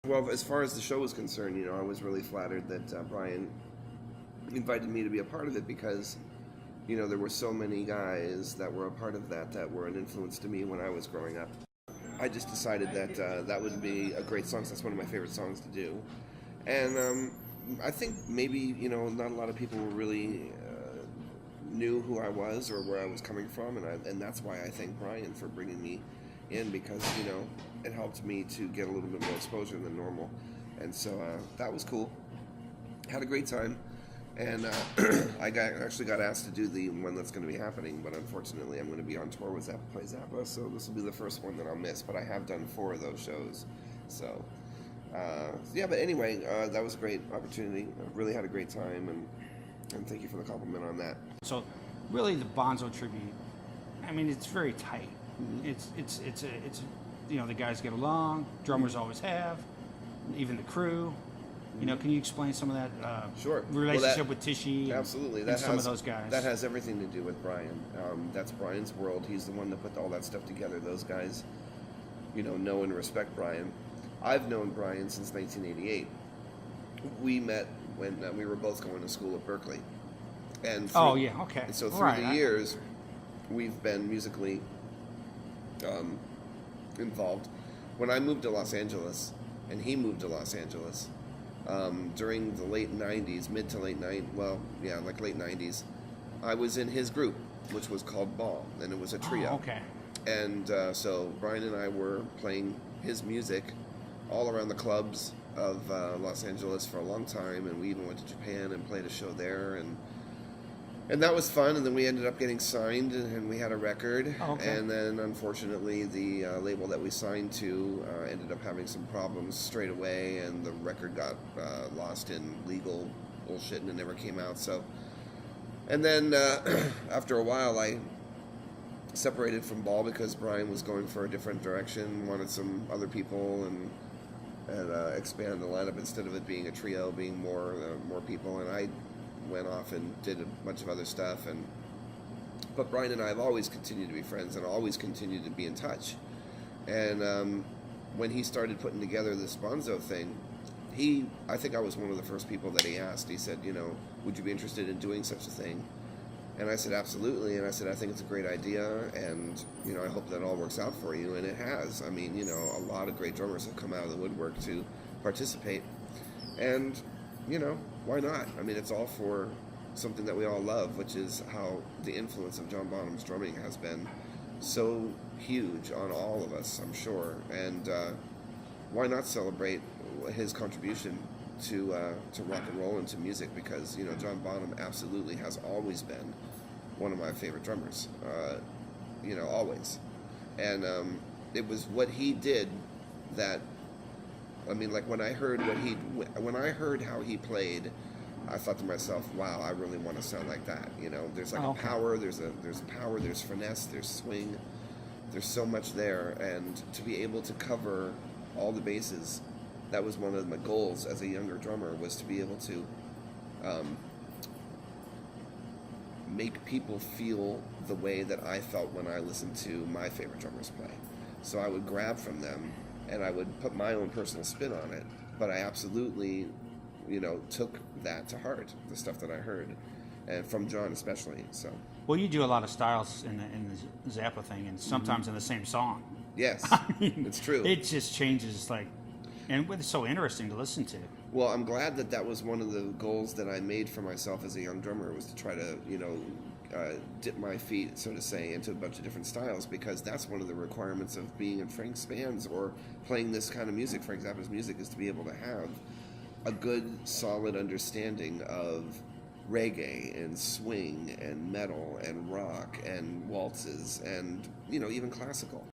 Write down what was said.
Well, as far as the show was concerned, I was really flattered that Brian invited me to be a part of it because, there were so many guys that were a part of that were an influence to me when I was growing up. I just decided that that would be a great song. So that's one of my favorite songs to do. And I think maybe, not a lot of people really knew who I was or where I was coming from. And that's why I thank Brian for bringing me in because, it helped me to get a little bit more exposure than normal. And so that was cool. Had a great time. And I actually got asked to do the one that's going to be happening, but unfortunately I'm going to be on tour with Zappa Plays Zappa, so this will be the first one that I'll miss, but I have done 4 of those shows. So, yeah, but anyway, that was a great opportunity. I really had a great time, and thank you for the compliment on that. So, really the Bonzo tribute, I mean, it's very tight. Mm-hmm. It's the guys get along, drummers always have, even the crew. Can you explain some of that sure. relationship with Tishy absolutely. And some of those guys? That has everything to do with Brian. That's Brian's world. He's the one that put all that stuff together. Those guys, know and respect Brian. I've known Brian since 1988. We met when we were both going to school at Berkeley. And okay. And so through the years, we've been musically involved. When I moved to Los Angeles, and he moved to Los Angeles, during the late 90s, mid to late 90s, like late 90s, I was in his group, which was called Ball, and it was a trio. Oh, okay. And so Brian and I were playing his music all around the clubs of Los Angeles for a long time, and we even went to Japan and played a show there, and that was fun. And then we ended up getting signed, and we had a record. Oh, okay. And then, unfortunately, the label that we signed to ended up having some problems straight away, and the record got lost in legal bullshit, and it never came out. So, and then after a while, I separated from Ball because Brian was going for a different direction, wanted some other people, and expand the lineup instead of it being a trio, being more people. And I went off and did a bunch of other stuff, but Brian and I have always continued to be friends and always continued to be in touch. And when he started putting together this Bonzo thing, I think I was one of the first people that he asked. He said, would you be interested in doing such a thing? And I said, absolutely. And I said, I think it's a great idea, and I hope that all works out for you. And it has. I mean, a lot of great drummers have come out of the woodwork to participate, and why not? I mean, it's all for something that we all love, which is how the influence of John Bonham's drumming has been so huge on all of us, I'm sure. And why not celebrate his contribution to rock and roll and to music? Because John Bonham absolutely has always been one of my favorite drummers. Always. And it was what he did that. I mean, like when I heard how he played, I thought to myself, "Wow, I really want to sound like that." There's like a power, there's power, there's finesse, there's swing, there's so much there, and to be able to cover all the bases, that was one of my goals as a younger drummer, was to be able to make people feel the way that I felt when I listened to my favorite drummers play. So I would grab from them, and I would put my own personal spin on it, but I absolutely, took that to heart, the stuff that I heard, and from John especially. So. Well, you do a lot of styles in the Zappa thing, and sometimes in the same song. Yes, it's true. It just changes, and it's so interesting to listen to. Well, I'm glad that was one of the goals that I made for myself as a young drummer, was to try to, dip my feet, so to say, into a bunch of different styles, because that's one of the requirements of being in Frank's bands or playing this kind of music. Frank Zappa's music is to be able to have a good, solid understanding of reggae and swing and metal and rock and waltzes and, even classical.